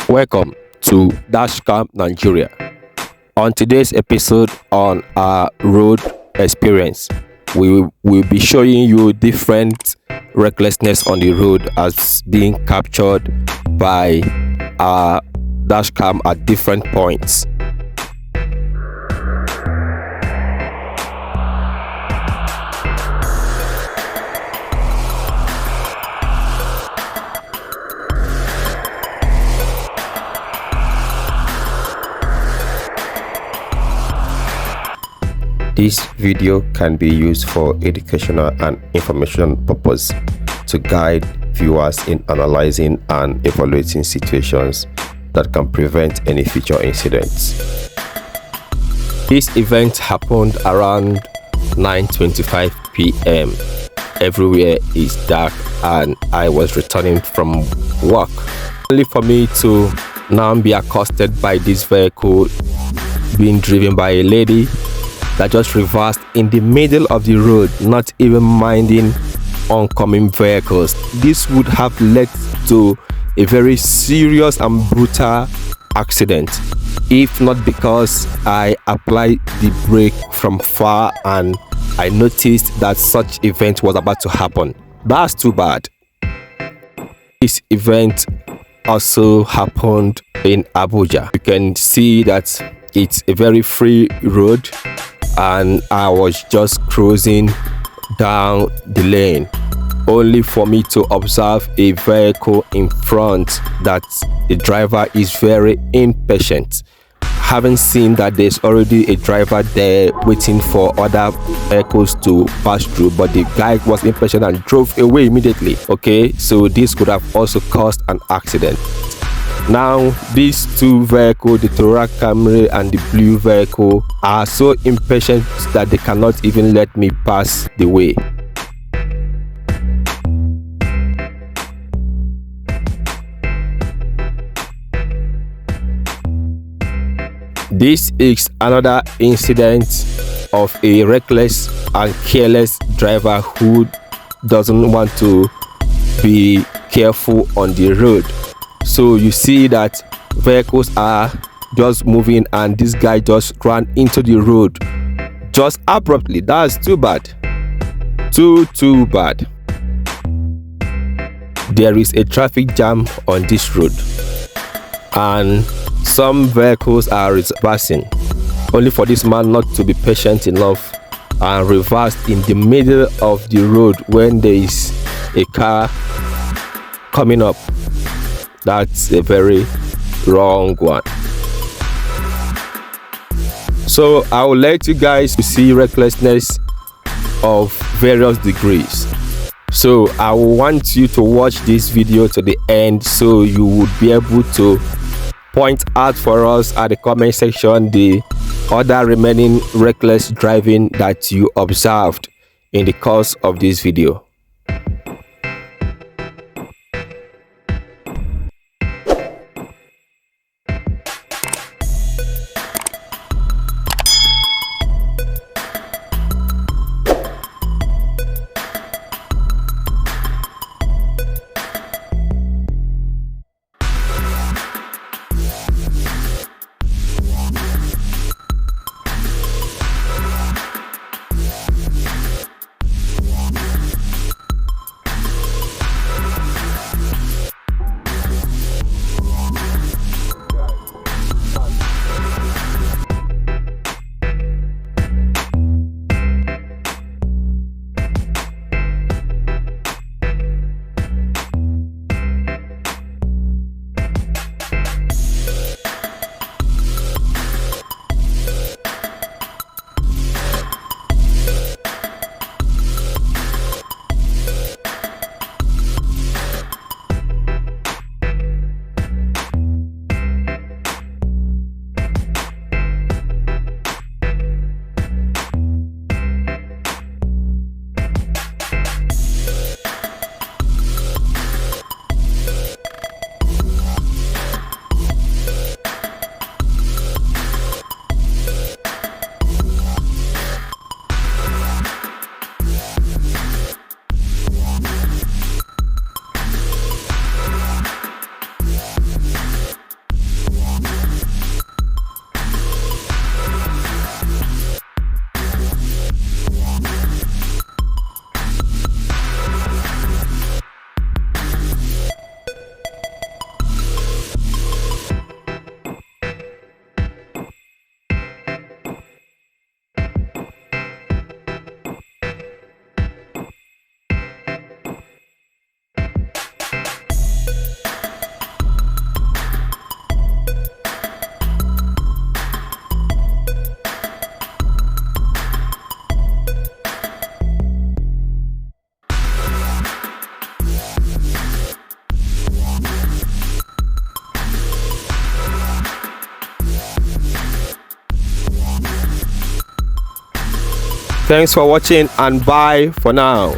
Welcome to Dashcam Nigeria. On today's episode on our road experience, we will be showing you different recklessness on the road as being captured by our dashcam at different points. This video can be used for educational and informational purpose to guide viewers in analyzing and evaluating situations that can prevent any future incidents. This event happened around 9:25 p.m. Everywhere is dark and I was returning from work, only for me to now be accosted by this vehicle being driven by a lady that just reversed in the middle of the road, not even minding oncoming vehicles. This would have led to a very serious and brutal accident if not because I applied the brake from far and I noticed that such event was about to happen. That's too bad. This event also happened in Abuja. You can see that it's a very free road and I was just cruising down the lane, only for me to observe a vehicle in front that the driver is very impatient. Having seen that there's already a driver there waiting for other vehicles to pass through, but the guy was impatient and drove away immediately. Okay, so this could have also caused an accident. Now, these two vehicles, the Toyota Camry and the blue vehicle, are so impatient that they cannot even let me pass the way. This is another incident of a reckless and careless driver who doesn't want to be careful on the road. So you see that vehicles are just moving and this guy just ran into the road just abruptly. That's too bad. Too bad. There is a traffic jam on this road and some vehicles are reversing, only for this man not to be patient enough and reversed in the middle of the road when there is a car coming up. That's a very wrong one. So I will let you guys see recklessness of various degrees. So I want you to watch this video to the end so you would be able to point out for us at the comment section the other remaining reckless driving that you observed in the course of this video. Thanks for watching and bye for now.